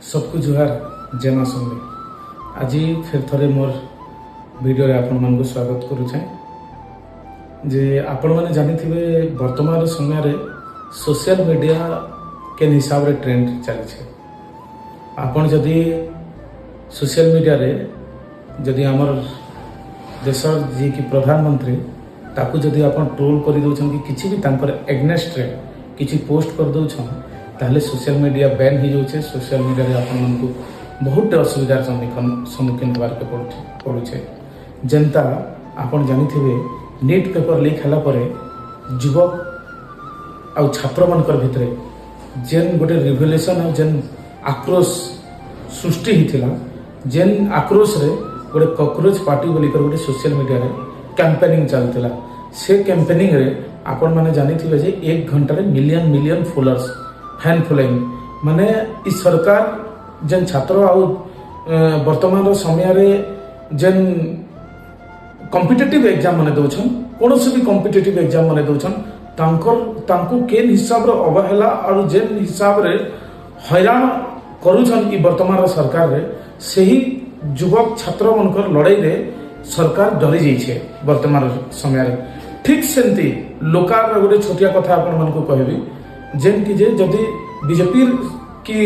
सबको जुहार जय मां समले। आज फिर थरे मोर वीडियो रे आपण मान को स्वागत करूछे। जे आपण माने जानि थिबे वर्तमान समय रे सोशल मीडिया के हिसाब रे ट्रेंड चली छे। आपण जदि सोशल मीडिया रे जदि हमर देशर जी की प्रधानमंत्री ताकू जदि आपण ट्रोल करि दउछन कि किछि भी तांकर एग्नेस्ट रे किछि पोस्ट कर दउछन ताहले सोशल मीडिया बैन हो जाऊे। सोशल मीडिया रे आपण मन को बहुत असुविधार सम्मुखीन होबार पड़ुछे। जेनता आपण जानि थिबे नीट पेपर लीक हला परे युवक आ छात्र मानकर भितरे जेन गोटे रिवोल्यूशन आ जेन आक्रोश सृष्टि हिथिला, जेन आक्रोश रे गोटे कॉकरोच पार्टी बोली कर गोटे सोशल मीडिया रे कैंपेनिंग चलतिला। से कैंपेनिंग रे आपण माने जानि थिबे जे 1 घंटा रे मिलियन फॉलोअर्स फैन फॉलोइंग माने इ सरकार जेन छात्र आउ वर्तमान समय रे जेन कॉम्पिटिटिव एग्जाम माने दउछन, कोनोसी भी कॉम्पिटिटिव एग्जाम माने दउछन तांको केन हिसाब रे अवहेला और जेन हिसाब रे हैरान करूछन इ वर्तमान सरकार रे सही युवक छात्र मनकर लड़ाई रे सरकार डरी जाइछे। वर्तमान समय रे ठीक सेंती लोकार गोटे छोटिया कथा आपण मन को कहबी जेन कि जे जदि बीजेपी की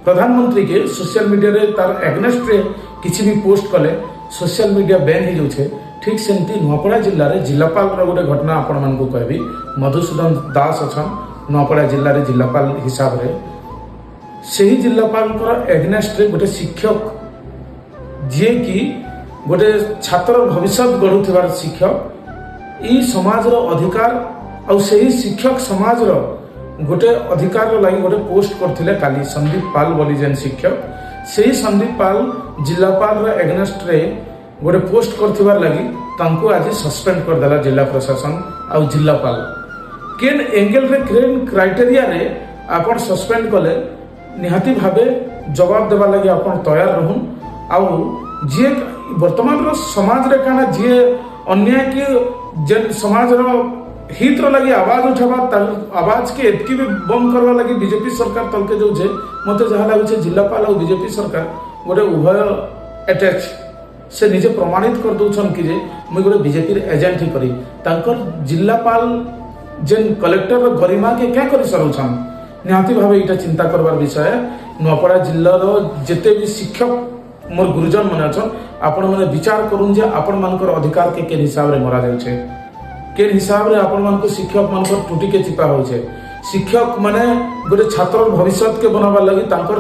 प्रधानमंत्री के सोशल मीडिया रे तार एग्नेस्ट रे किछि भी पोस्ट कले सोशल मीडिया बैन हो जाउछे। ठीक सेंती नुआपड़ा जिल्ला रे जिलापाल रो गोटे घटना आपण मन को कहबी। मधुसूदन दास अछन नुआपड़ा जिल्ला रे जिलापाल हिसाब रे सही जिलापाल को एग्नेस्ट रे गोटे शिक्षक जे कि गोटे छात्र भविष्य गढ़ुथिबार शिक्षक ई समाज रो अधिकार और सही शिक्षक समाज रो गोटे अधिकार लगी गोटे पोस्ट करथिले काली संदीप पाल बोली जेन शिक्षक सही संदीप पाल जिलापाल रो एग्नेस्ट रे गोटे पोस्ट करथिबार लगी तांको आज सस्पेंड कर देला जिला प्रशासन और जिलापाल। केन एंगल रे केन क्राइटेरिया रे आपण सस्पेंड कले निहाती भाबे जवाब देबा लगी आपण तैयार रहूं। आउ जे वर्तमान रो समाज रे काना जे अन्याय के जेन समाज रो हित लगी आवाज उठावा आवाज के एतकी भी बंद करवा लगी बीजेपी सरकार तलके जो छे मते जहा लागुछे जिलापाल और बीजेपी सरकार गोटे उभय अटैच से निजे प्रमाणित कर दउछन कि जे मुई गोटे बीजेपी रे एजेंट ही करी तांकर जिलापाल जेन कलेक्टर रो गरिमा के क्या करि सरुछन। निहाती भाबे इटा चिंता करबार विषय। नुआपड़ा जिल्ला रो जेते भी शिक्षक मोर गुरुजन माने अछन आपण माने विचार करूं जे आपण मानकर अधिकार के हिसाब रे मरा जाय छे, के हिसाब रे आपण मान को शिक्षक मान टूटी के चिपा हो। शिक्षक माने गोटे छात्र भविष्य के बनावा लगी तांकर